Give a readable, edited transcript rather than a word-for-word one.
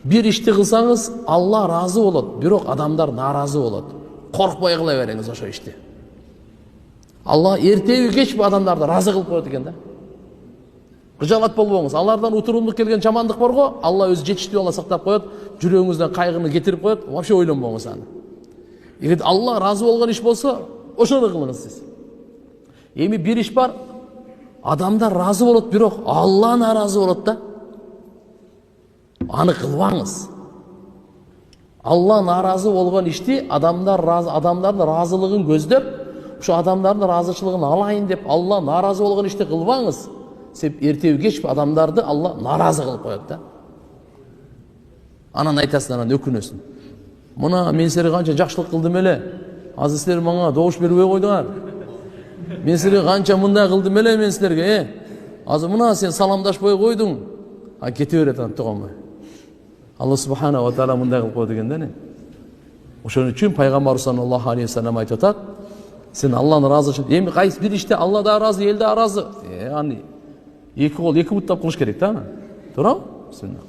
Bir ишти кылсаңыз, Алла разы болот, бирок адамдар наразы болот. Коркпой кыла бериңиз ошо ишти. Алла эртеби кечпи адамдарды разы кылып коет экен да. Кыжалат болбоңуз. Алардан утурундук келген жамандык бар го, Алла өзү жетиштүү Алла сактап коет, жүрөгүңүздөн кайгыны кетирип коет. Вообще ойлонбоңуз аны. Эгер Алла разы болгон иш болсо, ошону кылыңыз сиз. Эми бир иш бар, адамдар разы болот, бирок Алла наразы болот да. Аны кылбаңыз. Алла наразы болгон ишти адамдардын разылыгын көздөп, ошо адамдардын разычылыгын алайын деп Алла наразы болгон ишти кылбаңыз. Себеп эртеби кечпи адамдарды Алла наразы кылып коет да. Анан айтасың, анан өкүнөсүң. Мына мен силерге канча жакшылык кылдым эле. Азыр силер мага добуш бербей койдуңар. Мен силерге канча мындай кылдым эле мен силерге. Азыр мына сен саламдашпай койдуң. А кете берет анан туганбай. Алла субханаху ва таала мындай кылып коет экен да не. Ошон үчүн пайгамбар саллаллаху алейхи ва саллям айтып атат, сен Алланы разычылык, эми кайсы бир иште Алла да разы, эл да разы. Аны эки кол, эки буттап кылыш керек да аны. Туурабы? Бисмилlah.